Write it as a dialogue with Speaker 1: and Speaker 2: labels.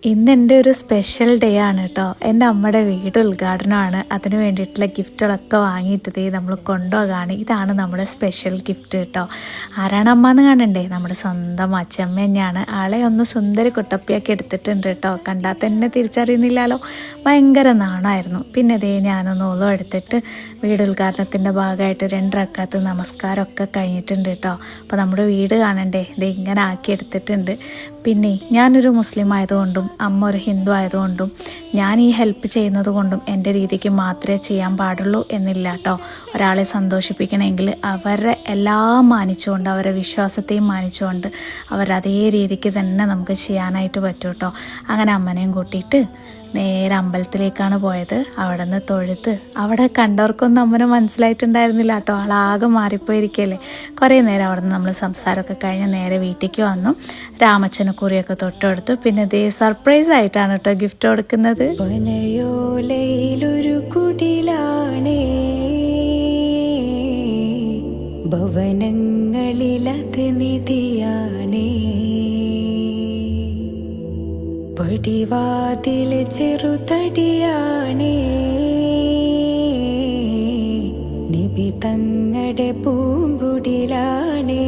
Speaker 1: ഇന്ന് എൻ്റെ ഒരു സ്പെഷ്യൽ ഡേ ആണ് കേട്ടോ. എൻ്റെ അമ്മയുടെ വീട് ഉദ്ഘാടനമാണ്. അതിന് വേണ്ടിയിട്ടുള്ള ഗിഫ്റ്റുകളൊക്കെ വാങ്ങിയിട്ടത് നമ്മൾ കൊണ്ടുപോകാണ്. ഇതാണ് നമ്മുടെ സ്പെഷ്യൽ ഗിഫ്റ്റ് കേട്ടോ. ആരാണ് അമ്മ എന്ന് കാണണ്ടേ? നമ്മുടെ സ്വന്തം അച്ചമ്മ തന്നെയാണ്. ആളെ ഒന്ന് സുന്ദരി കുട്ടപ്പിയാക്കി എടുത്തിട്ടുണ്ട് കേട്ടോ. കണ്ടാൽ തന്നെ തിരിച്ചറിയുന്നില്ലല്ലോ. ഭയങ്കര നാണമായിരുന്നു. പിന്നെ ഇതേ ഞാനൊന്ന് ഓലോ എടുത്തിട്ട് വീട് ഉദ്ഘാടനത്തിൻ്റെ ഭാഗമായിട്ട് 2 റക്അത്ത് നമസ്കാരമൊക്കെ കഴിഞ്ഞിട്ടുണ്ട് കേട്ടോ. അപ്പോൾ നമ്മുടെ വീട് കാണണ്ടേ, ഇത് ഇങ്ങനെ ആക്കി എടുത്തിട്ടുണ്ട്. പിന്നെ ഞാനൊരു മുസ്ലിം ആയതുകൊണ്ടും അമ്മ ഒരു ഹിന്ദു ആയതുകൊണ്ടും ഞാൻ ഈ ഹെൽപ്പ് ചെയ്യുന്നത് കൊണ്ടും എൻ്റെ രീതിക്ക് മാത്രമേ ചെയ്യാൻ പാടുള്ളൂ എന്നില്ല കേട്ടോ. ഒരാളെ സന്തോഷിപ്പിക്കണമെങ്കിൽ അവരെ എല്ലാം മാനിച്ചുകൊണ്ട്, അവരെ വിശ്വാസത്തെയും മാനിച്ചുകൊണ്ട് അവരതേ രീതിക്ക് തന്നെ നമുക്ക് ചെയ്യാനായിട്ട് പറ്റും കേട്ടോ. അങ്ങനെ അമ്മനെയും കൂട്ടിയിട്ട് നേരെ അമ്പലത്തിലേക്കാണ് പോയത്. അവിടെ നിന്ന് തൊഴുത്ത്, അവിടെ കണ്ടവർക്കൊന്നും അമ്മനെ മനസ്സിലായിട്ടുണ്ടായിരുന്നില്ല കേട്ടോ. ആളാകെ മാറിപ്പോയിരിക്കല്ലേ. കുറേ നേരം അവിടെ നിന്ന് നമ്മൾ സംസാരമൊക്കെ കഴിഞ്ഞ് നേരെ വീട്ടിലേക്ക് വന്നു. രാമച്ചന് കുറിയൊക്കെ തൊട്ടെടുത്തു. പിന്നെ ഇതേ സർപ്രൈസ് ആയിട്ടാണ് കേട്ടോ ഗിഫ്റ്റ് കൊടുക്കുന്നത്.
Speaker 2: വനയോലയിലൊരു കുടിലാണേ, ഭവനങ്ങളിലത് നിധിയാണേ, പടിവാതില് ചെറുതടിയാണേ, നിബി തങ്ങടെ പൂങ്കുടിലാണേ.